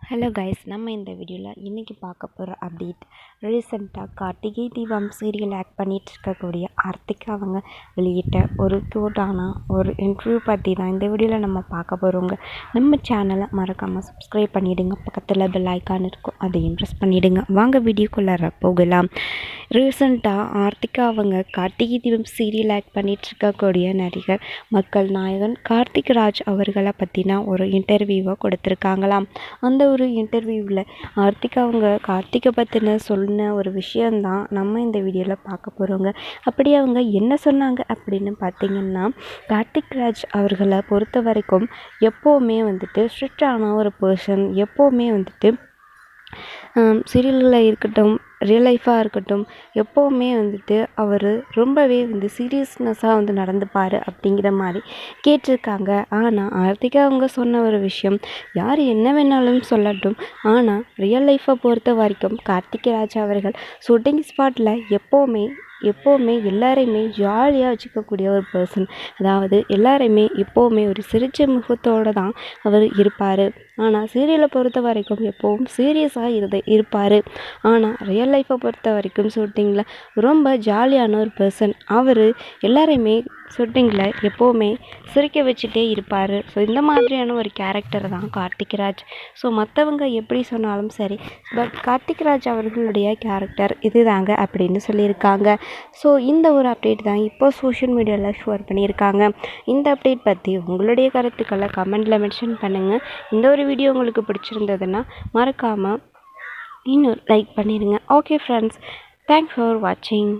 Hello guys, நம்ம இந்த வீடியோவில் இன்றைக்கி பார்க்க போகிற அப்டேட் ரீசெண்டாக கார்த்திகை தீபம் சீரியல் ஆக்ட் பண்ணிகிட்டு இருக்கக்கூடிய ஆர்த்திகா அவங்க வெளியிட்ட ஒரு க்யூட்டான ஒரு இன்டர்வியூ பற்றி தான் இந்த வீடியோவில் நம்ம பார்க்க போகிறோங்க. நம்ம சேனலை மறக்காமல் சப்ஸ்கிரைப் பண்ணிவிடுங்க. பக்கத்தில் பெல் ஐக்கான் இருக்கும், அதையும் ப்ரெஸ் பண்ணிவிடுங்க. வாங்க வீடியோக்குள்ளார போகலாம். ரீசெண்டாக ஆர்த்திகா அவங்க கார்த்திகை தீபம் சீரியல் ஆக்ட் பண்ணிகிட்டு இருக்கக்கூடிய நடிகர் மக்கள் நாயகன் கார்த்திக் ராஜ் அவர்களை பற்றின ஒரு இன்டர்வியூவை கொடுத்துருக்காங்களாம். அந்த ஒரு இன்டர்வியூவில் ஆர்த்திகா அவங்க கார்த்திகை பற்றின சொன்ன ஒரு விஷயந்தான் நம்ம இந்த வீடியோவில் பார்க்க போகிறோங்க. அப்படி அவங்க என்ன சொன்னாங்க அப்படின்னு பார்த்திங்கன்னா, கார்த்திக் ராஜ் அவர்களை பொறுத்த வரைக்கும் எப்போவுமே வந்துட்டு ஸ்ட்ரிக்டான ஒரு பர்சன். எப்போவுமே வந்துட்டு சீரியலில் இருக்கட்டும், ரியல் லைஃபாக இருக்கட்டும், எப்போவுமே வந்துட்டு அவர் ரொம்பவே சீரியஸ்னஸாக நடந்துப்பார் அப்படிங்கிற மாதிரி கேட்டிருக்காங்க. ஆனால் ஆர்த்திகா அவங்க சொன்ன ஒரு விஷயம், யார் என்ன வேணாலும் சொல்லட்டும், ஆனால் ரியல் லைஃப்பை பொறுத்த வரைக்கும் கார்த்திக் ராஜ் அவர்கள் ஷூட்டிங் ஸ்பாட்டில் எப்போவுமே எல்லாரையுமே ஜாலியாக வச்சுக்கக்கூடிய ஒரு பர்சன். அதாவது எல்லாரையுமே எப்போவுமே ஒரு சிரிச்ச முகத்தோடு தான் அவர் இருப்பார். ஆனால் சீரியலை பொறுத்த வரைக்கும் எப்போவும் சீரியஸாக இருப்பார். ஆனால் ரியல் லைஃப்பை பொறுத்த வரைக்கும் ஷூட்டிங்கில் ரொம்ப ஜாலியான ஒரு பர்சன். அவர் எல்லாரையுமே ஷூட்டிங்கில் எப்போவுமே சிரிக்க வச்சுட்டே இருப்பார். ஸோ இந்த மாதிரியான ஒரு கேரக்டர் தான் கார்த்திக் ராஜ். ஸோ மற்றவங்க எப்படி சொன்னாலும் சரி, பட் கார்த்திக் ராஜ் அவர்களுடைய கேரக்டர் இதுதாங்க அப்படின்னு சொல்லியிருக்காங்க. ஸோ இந்த ஒரு அப்டேட் தான் இப்போ சோஷியல் மீடியாவில் ஷேர் பண்ணியிருக்காங்க. இந்த அப்டேட் பற்றி உங்களுடைய கருத்துக்களை கமெண்டில் மென்ஷன் பண்ணுங்கள். இந்த ஒரு வீடியோ உங்களுக்கு பிடிச்சிருந்ததுன்னா மறக்காமல் இன்னும் லைக் பண்ணிடுங்க. ஓகே ஃப்ரெண்ட்ஸ், தேங்க்ஸ் ஃபார் வாட்சிங்.